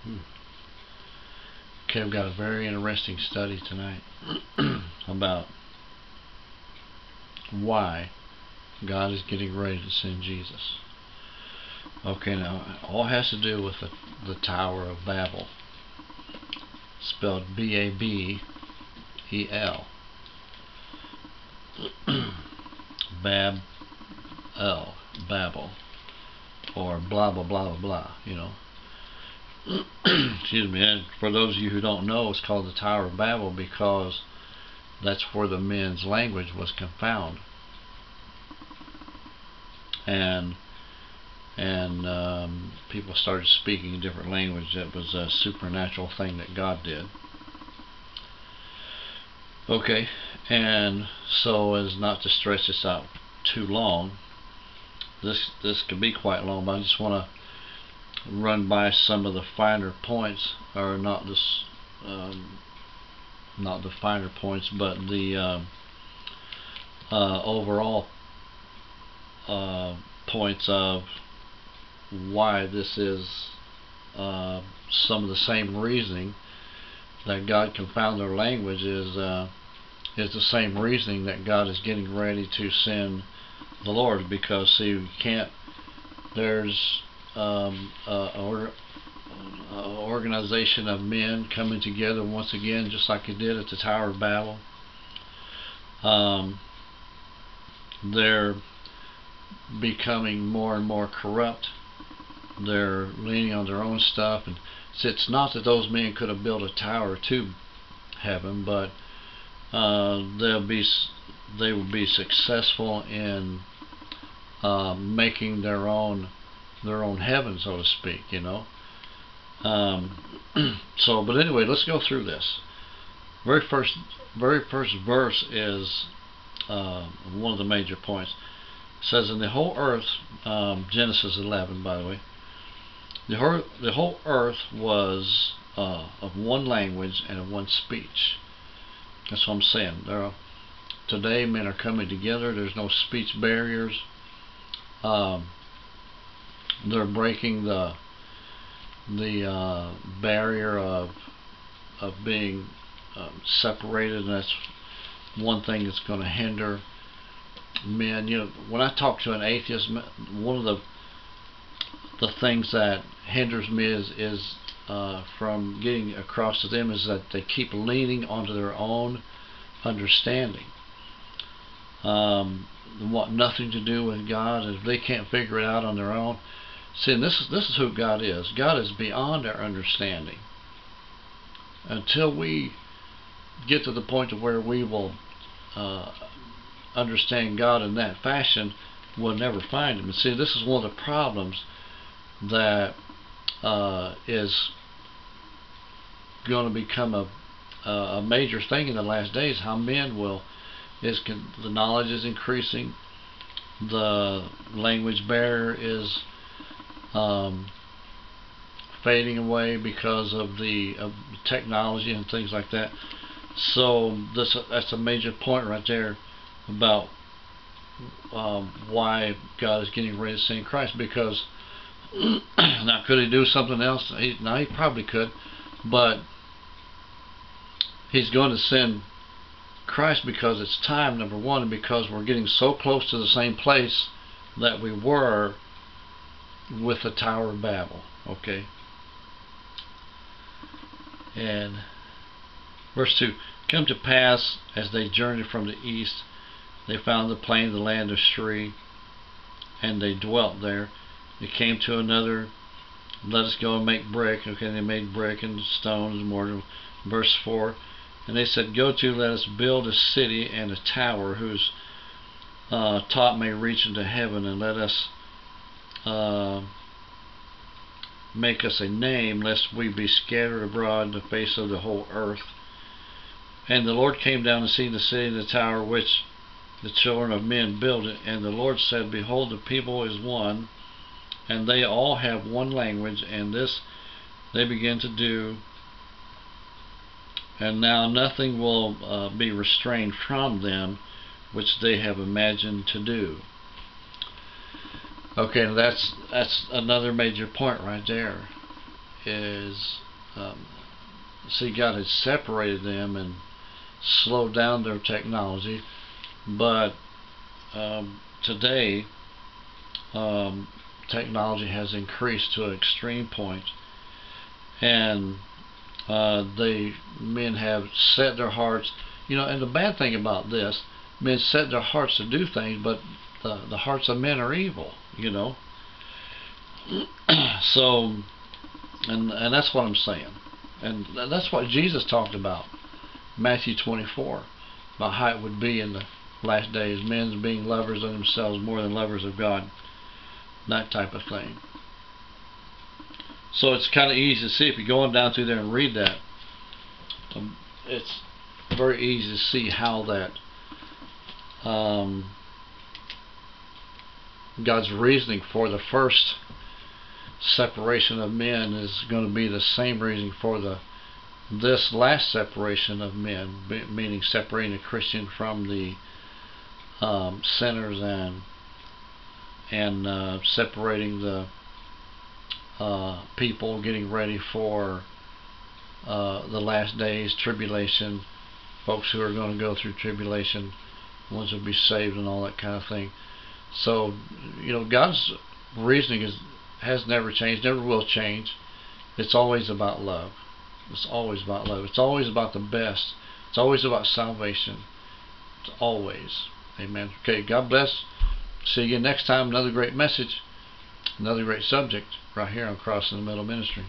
Okay, I've got a very interesting study tonight about why God is getting ready to send Jesus. Okay, now all has to do with the Tower of Babel, spelled B-A-B-E-L. Babel, or blah blah blah blah blah, you know. Excuse me. And for those of you who don't know, it's called the Tower of Babel because that's where the men's language was confounded, and people started speaking a different language. That was a supernatural thing that God did. Okay, and so as not to stretch this out too long, this could be quite long, but I just want to run by some of the finer points, or not the finer points, but the overall points of why this is some of the same reasoning that God confounded their language is the same reasoning that God is getting ready to send the Lord. Because see, you can't, there's organization of men coming together once again, just like it did at the Tower of Babel. They're becoming more and more corrupt. They're leaning on their own stuff, and it's not that those men could have built a tower to heaven, but they will be successful in making their own heaven, so to speak, you know. So, but anyway, let's go through this. Very first verse is one of the major points. It says, in the whole earth, Genesis 11, by the way, the whole earth was of one language and of one speech. That's what I'm saying. Today, men are coming together. There's no speech barriers. They're breaking the barrier of being separated, and that's one thing that's going to hinder men. You know, when I talk to an atheist, one of the things that hinders me is from getting across to them is that they keep leaning onto their own understanding. Want nothing to do with God. If they can't figure it out on their own. See, and this is who God is. God is beyond our understanding. Until we get to the point of where we will understand God in that fashion, we'll never find Him. And see, this is one of the problems that is going to become a major thing in the last days. How men will, the knowledge is increasing, the language barrier is fading away because of the technology and things like that. So that's a major point right there about why God is getting ready to send Christ. Because now, could He do something else? He probably could, but He's going to send Christ because it's time, number one, and because we're getting so close to the same place that we were with the Tower of Babel. Okay. And verse 2, come to pass as they journeyed from the east, they found the plain of the land of Shri, and they dwelt there. They came to another, let us go and make brick. Okay, they made brick and stone and mortar. Verse 4, and they said, go to, let us build a city and a tower whose top may reach into heaven, and let us make us a name, lest we be scattered abroad in the face of the whole earth. And the Lord came down to see the city and the tower which the children of men built it. And the Lord said, behold, the people is one, and they all have one language, and this they begin to do. And now nothing will be restrained from them which they have imagined to do. Okay, that's another major point right there, is see, God has separated them and slowed down their technology, but today technology has increased to an extreme point, and men have set their hearts, and the bad thing about this, men set their hearts to do things, but the hearts of men are evil, so, and that's what I'm saying, and that's what Jesus talked about, Matthew 24, about how it would be in the last days, men being lovers of themselves more than lovers of God, that type of thing. So it's kind of easy to see if you go on down through there and read that. It's very easy to see how that God's reasoning for the first separation of men is going to be the same reasoning for this last separation of men, meaning separating the Christian from the sinners, and separating the people getting ready for the last days, tribulation, folks who are going to go through tribulation, ones who will be saved and all that kind of thing. So, God's reasoning has never changed, never will change. It's always about love. It's always about love. It's always about the best. It's always about salvation. It's always. Amen. Okay, God bless. See you again next time. Another great message, another great subject right here on Cross in the Middle Ministry.